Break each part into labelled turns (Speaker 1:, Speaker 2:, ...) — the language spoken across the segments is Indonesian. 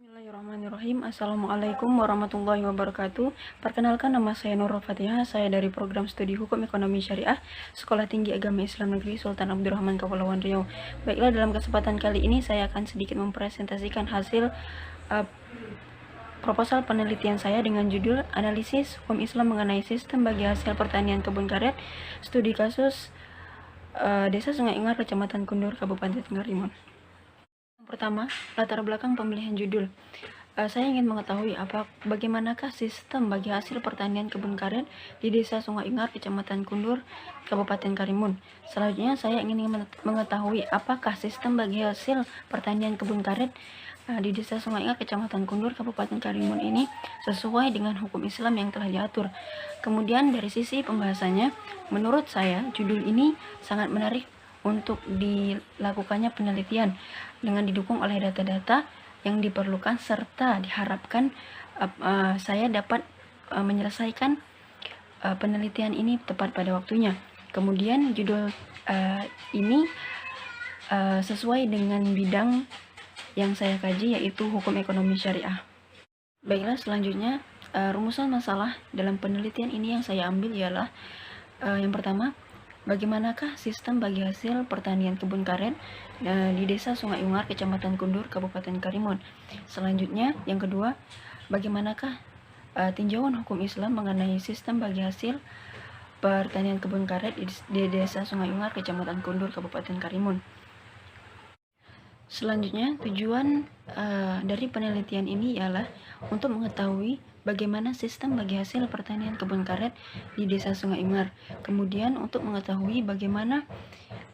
Speaker 1: Bismillahirrahmanirrahim. Assalamualaikum warahmatullahi wabarakatuh. Perkenalkan, nama saya Nurul Fatihah. Saya dari program studi Hukum Ekonomi Syariah Sekolah Tinggi Agama Islam Negeri Sultan Abdurrahman Kepulauan Riau. Baiklah, dalam kesempatan kali ini saya akan sedikit mempresentasikan hasil proposal penelitian saya dengan judul Analisis Hukum Islam mengenai Sistem Bagi Hasil Pertanian Kebun Karet, Studi Kasus Desa Sungai Ingar, Kecamatan Kundur, Kabupaten Karimun. Pertama, latar belakang pemilihan judul. Saya ingin mengetahui bagaimanakah sistem bagi hasil pertanian kebun karet di Desa Sungai Ingar, Kecamatan Kundur, Kabupaten Karimun. Selanjutnya, saya ingin mengetahui apakah sistem bagi hasil pertanian kebun karet di Desa Sungai Ingar, Kecamatan Kundur, Kabupaten Karimun ini sesuai dengan hukum Islam yang telah diatur. Kemudian dari sisi pembahasannya, menurut saya judul ini sangat menarik untuk dilakukannya penelitian dengan didukung oleh data-data yang diperlukan serta diharapkan saya dapat menyelesaikan penelitian ini tepat pada waktunya. Kemudian judul ini sesuai dengan bidang yang saya kaji, yaitu Hukum Ekonomi Syariah. Baiklah, selanjutnya rumusan masalah dalam penelitian ini yang saya ambil ialah yang pertama, bagaimanakah sistem bagi hasil pertanian kebun karet di Desa Sungai Ungar, Kecamatan Kundur, Kabupaten Karimun. Selanjutnya, yang kedua, bagaimanakah tinjauan hukum Islam mengenai sistem bagi hasil pertanian kebun karet di Desa Sungai Ungar, Kecamatan Kundur, Kabupaten Karimun. Selanjutnya, tujuan dari penelitian ini ialah untuk mengetahui bagaimana sistem bagi hasil pertanian kebun karet di Desa Sungai Ingar. Kemudian untuk mengetahui bagaimana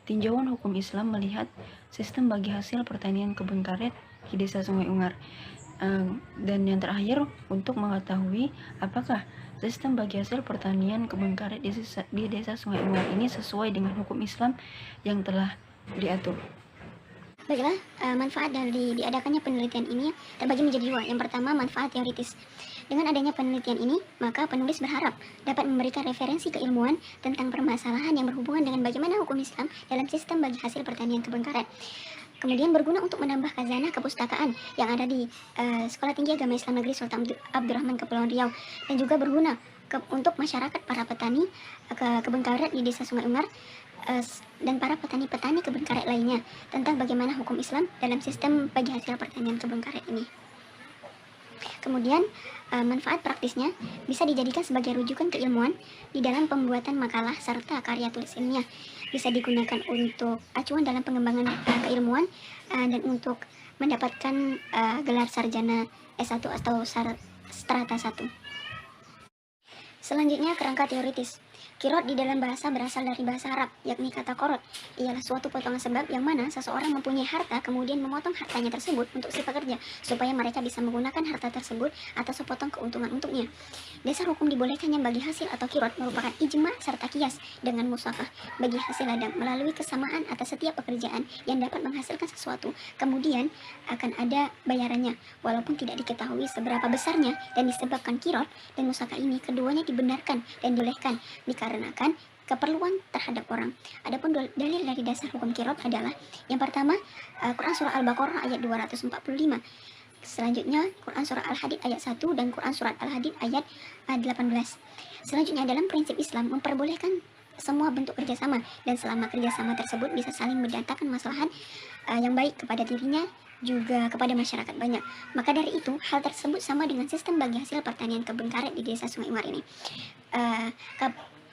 Speaker 1: tinjauan hukum Islam melihat sistem bagi hasil pertanian kebun karet di Desa Sungai Ingar. Dan yang terakhir, untuk mengetahui apakah sistem bagi hasil pertanian kebun karet di Desa Sungai Ingar ini sesuai dengan hukum Islam yang telah diatur.
Speaker 2: Baiklah, manfaat dari diadakannya penelitian ini terbagi menjadi dua. Yang pertama, manfaat teoritis. Dengan adanya penelitian ini, maka penulis berharap dapat memberikan referensi keilmuan tentang permasalahan yang berhubungan dengan bagaimana hukum Islam dalam sistem bagi hasil pertanian kebun karet. Kemudian berguna untuk menambah khazanah kepustakaan yang ada di Sekolah Tinggi Agama Islam Negeri Sultan Abdurrahman Kepulauan Riau, dan juga berguna untuk masyarakat para petani kebun karet di Desa Sungai Ungar dan para petani-petani kebun karet lainnya tentang bagaimana hukum Islam dalam sistem bagi hasil pertanian kebun karet ini. Kemudian manfaat praktisnya bisa dijadikan sebagai rujukan keilmuan di dalam pembuatan makalah serta karya tulis ilmiah. Bisa digunakan untuk acuan dalam pengembangan keilmuan dan untuk mendapatkan gelar sarjana S1 atau strata 1. Selanjutnya, kerangka teoritis. Kirot di dalam bahasa berasal dari bahasa Arab, yakni kata korot. Ialah suatu potongan sebab yang mana seseorang mempunyai harta kemudian memotong hartanya tersebut untuk si pekerja, supaya mereka bisa menggunakan harta tersebut atau sepotong keuntungan untuknya. Dasar hukum dibolehkannya bagi hasil atau kirot merupakan ijma serta kias dengan musafah bagi hasil ladang melalui kesamaan atas setiap pekerjaan yang dapat menghasilkan sesuatu, kemudian akan ada bayarannya, walaupun tidak diketahui seberapa besarnya, dan disebabkan kirot dan musafah ini keduanya dibenarkan dan dibolehkan dikarenakan keperluan terhadap orang. Adapun dalil dari dasar hukum kirot adalah yang pertama, Quran surah Al-Baqarah ayat 245. Selanjutnya Quran surah Al-Hadid ayat 1 dan Quran surat Al-Hadid ayat 18. Selanjutnya, dalam prinsip Islam memperbolehkan semua bentuk kerjasama, dan selama kerjasama tersebut bisa saling mendatangkan maslahat yang baik kepada dirinya juga kepada masyarakat banyak. Maka dari itu, hal tersebut sama dengan sistem bagi hasil pertanian kebun karet di Desa Sungai Ungar ini.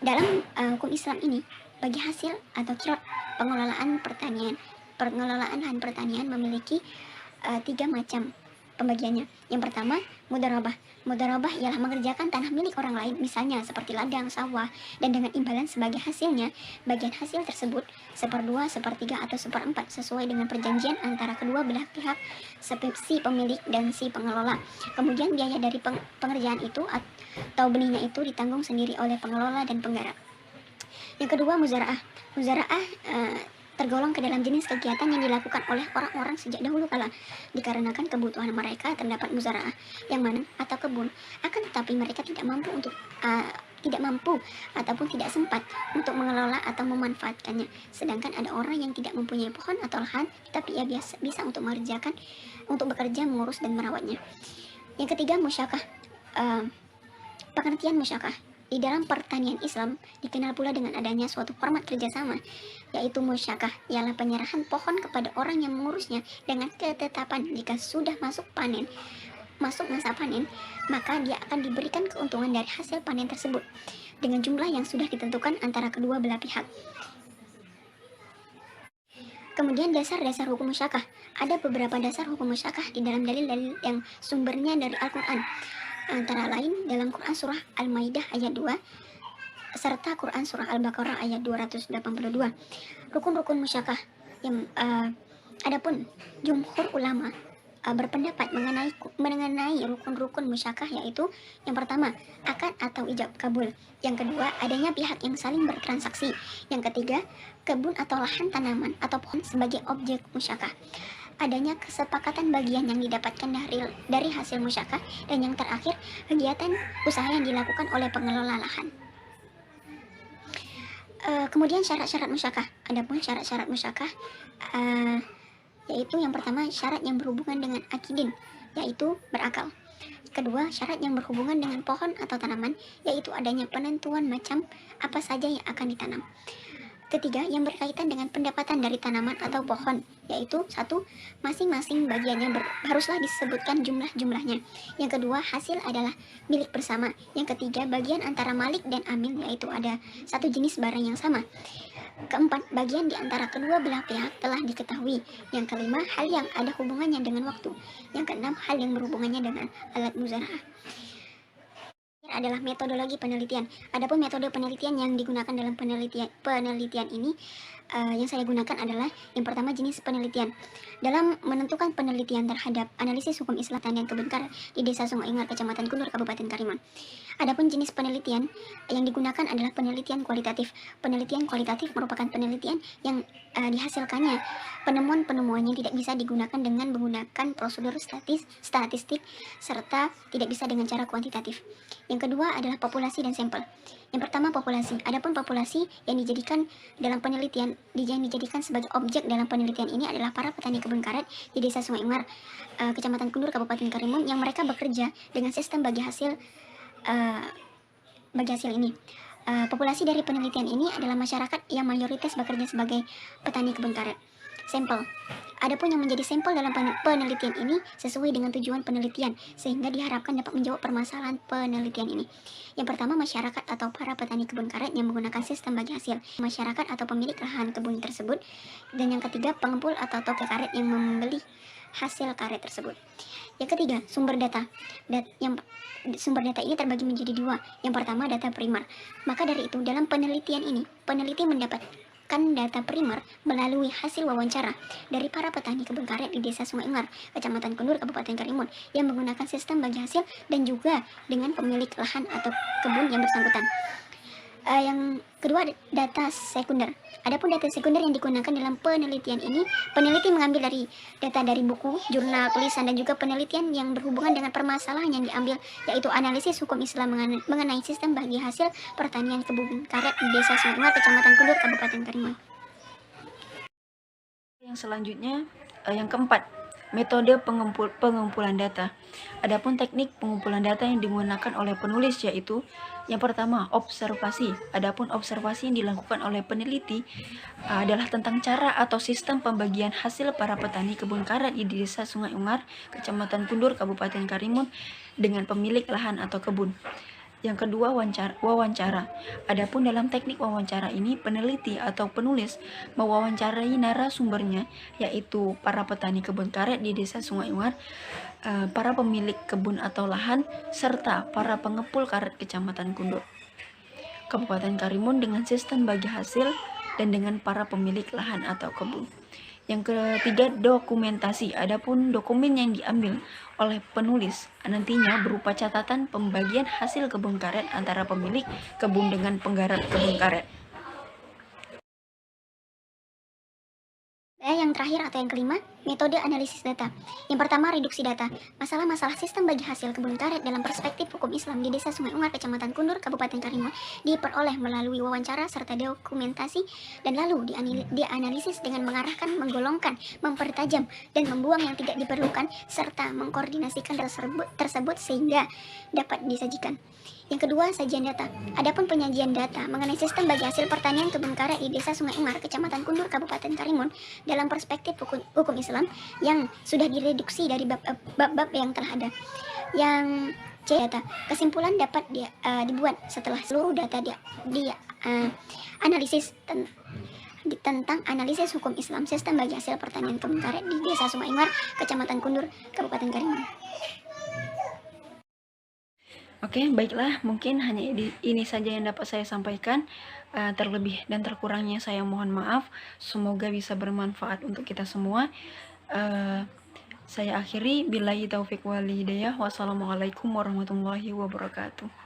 Speaker 2: Dalam hukum Islam ini, bagi hasil atau kirot pengelolaan lahan pertanian memiliki 3 macam pembagiannya. Yang pertama, mudarabah. Mudarabah ialah mengerjakan tanah milik orang lain, misalnya seperti ladang, sawah, dan dengan imbalan sebagai hasilnya, bagian hasil tersebut 1/2, 1/3, atau 1/4 sesuai dengan perjanjian antara kedua belah pihak, si pemilik dan si pengelola. Kemudian biaya dari pengerjaan itu atau benihnya itu ditanggung sendiri oleh pengelola dan penggarap. Yang kedua, muzaraah. Muzaraah tergolong ke dalam jenis kegiatan yang dilakukan oleh orang-orang sejak dahulu kala, dikarenakan kebutuhan mereka terdapat muzaraah yang mana atau kebun, akan tetapi mereka tidak mampu untuk tidak mampu ataupun tidak sempat untuk mengelola atau memanfaatkannya. Sedangkan ada orang yang tidak mempunyai pohon atau lahan, tapi ia bisa untuk bekerja, mengurus dan merawatnya. Yang ketiga, musyakah. Pengertian musyakah di dalam pertanian Islam dikenal pula dengan adanya suatu format kerjasama, yaitu musyakah ialah penyerahan pohon kepada orang yang mengurusnya dengan ketetapan jika sudah masuk masa panen, maka dia akan diberikan keuntungan dari hasil panen tersebut dengan jumlah yang sudah ditentukan antara kedua belah pihak. Kemudian dasar-dasar hukum musyakah. Ada beberapa dasar hukum musyakah di dalam dalil-dalil yang sumbernya dari Al-Quran. Antara lain dalam Quran Surah Al-Maidah ayat 2 serta Quran Surah Al-Baqarah ayat 282. Rukun-rukun musyakah yang adapun jumhur ulama berpendapat mengenai rukun-rukun musyakah, yaitu yang pertama akad atau ijab kabul, yang kedua adanya pihak yang saling bertransaksi, yang ketiga kebun atau lahan tanaman atau pohon sebagai objek musyakah, adanya kesepakatan bagian yang didapatkan dari hasil musyakah, dan yang terakhir kegiatan usaha yang dilakukan oleh pengelola lahan. Kemudian syarat-syarat musyakah. Adapun syarat-syarat musyakah yaitu yang pertama syarat yang berhubungan dengan akidin, yaitu berakal. Kedua, syarat yang berhubungan dengan pohon atau tanaman, yaitu adanya penentuan macam apa saja yang akan ditanam. Ketiga, yang berkaitan dengan pendapatan dari tanaman atau pohon, yaitu satu, masing-masing bagiannya haruslah disebutkan jumlah-jumlahnya. Yang kedua, hasil adalah milik bersama. Yang ketiga, bagian antara malik dan amil, yaitu ada satu jenis barang yang sama. Keempat, bagian di antara kedua belah pihak telah diketahui. Yang kelima, hal yang ada hubungannya dengan waktu. Yang keenam, hal yang berhubungannya dengan alat muzara'ah. Adalah metodologi penelitian. Adapun metode penelitian yang digunakan dalam penelitian ini yang saya gunakan adalah yang pertama jenis penelitian. Dalam menentukan penelitian terhadap analisis hukum Islam dan kebun karet di Desa Sungai Ingar, Kecamatan Kundur, Kabupaten Karimun. Adapun jenis penelitian yang digunakan adalah penelitian kualitatif. Penelitian kualitatif merupakan penelitian yang dihasilkannya penemuan-penemuannya tidak bisa digunakan dengan menggunakan prosedur statistik serta tidak bisa dengan cara kuantitatif. Yang kedua adalah populasi dan sampel. Yang pertama populasi. Adapun populasi yang dijadikan dalam penelitian yang dijadikan sebagai objek dalam penelitian ini adalah para petani kebun karet di Desa Sungai Ingar, Kecamatan Kundur, Kabupaten Karimun, yang mereka bekerja dengan sistem bagi hasil ini. Populasi dari penelitian ini adalah masyarakat yang mayoritas bekerja sebagai petani kebun karet. Sampel. Adapun yang menjadi sampel dalam penelitian ini sesuai dengan tujuan penelitian, sehingga diharapkan dapat menjawab permasalahan penelitian ini. Yang pertama, masyarakat atau para petani kebun karet yang menggunakan sistem bagi hasil, masyarakat atau pemilik lahan kebun tersebut, dan yang ketiga, pengepul atau toke karet yang membeli hasil karet tersebut. Yang ketiga, sumber data. Sumber data ini terbagi menjadi dua. Yang pertama, data primer. Maka dari itu, dalam penelitian ini, peneliti mendapatkan data primer melalui hasil wawancara dari para petani kebun karet di Desa Sungai Ingar, Kecamatan Kundur, Kabupaten Karimun, yang menggunakan sistem bagi hasil, dan juga dengan pemilik lahan atau kebun yang bersangkutan. Yang kedua, data sekunder. Adapun data sekunder yang digunakan dalam penelitian ini, peneliti mengambil dari data dari buku, jurnal, tulisan, dan juga penelitian yang berhubungan dengan permasalahan yang diambil, yaitu analisis hukum Islam mengenai sistem bagi hasil pertanian kebun karet di Desa Sungai Ingar, Kecamatan Kundur, Kabupaten Karimun.
Speaker 1: Yang selanjutnya, yang keempat, metode pengumpulan data. Adapun teknik pengumpulan data yang digunakan oleh penulis yaitu yang pertama, observasi. Adapun observasi yang dilakukan oleh peneliti adalah tentang cara atau sistem pembagian hasil para petani kebun karet di Desa Sungai Ingar, Kecamatan Kundur, Kabupaten Karimun dengan pemilik lahan atau kebun. Yang kedua, wawancara. Adapun dalam teknik wawancara ini, peneliti atau penulis mewawancarai narasumbernya, yaitu para petani kebun karet di Desa Sungai Ingar, para pemilik kebun atau lahan, serta para pengepul karet Kecamatan Kundur, Kabupaten Karimun dengan sistem bagi hasil dan dengan para pemilik lahan atau kebun. Yang ketiga, dokumentasi. Adapun dokumen yang diambil oleh penulis nantinya berupa catatan pembagian hasil kebun karet antara pemilik kebun dengan penggarap kebun karet.
Speaker 2: Yang terakhir atau yang kelima, Metode analisis data. Yang pertama, reduksi data. Masalah-masalah sistem bagi hasil kebun karet dalam perspektif hukum Islam di Desa Sungai Ungar, Kecamatan Kundur, Kabupaten Karimun diperoleh melalui wawancara serta dokumentasi dan lalu dianalisis dengan mengarahkan, menggolongkan, mempertajam, dan membuang yang tidak diperlukan serta mengkoordinasikan tersebut sehingga dapat disajikan. Yang kedua, sajian data. Adapun penyajian data mengenai sistem bagi hasil pertanian kebun karet di Desa Sungai Ungar, Kecamatan Kundur, Kabupaten Karimun dalam perspektif hukum Islam yang sudah direduksi dari bab-bab yang telah ada. Yang C, data. Kesimpulan dapat dibuat setelah seluruh data analisis tentang analisis hukum Islam sistem bagi hasil pertanian kebun karet di Desa Sungai Ungar, Kecamatan Kundur, Kabupaten Karimun.
Speaker 1: Oke, baiklah, mungkin hanya ini saja yang dapat saya sampaikan. Terlebih dan terkurangnya saya mohon maaf. Semoga bisa bermanfaat untuk kita semua. Saya akhiri, billahi taufik wal hidayah. Wassalamualaikum warahmatullahi wabarakatuh.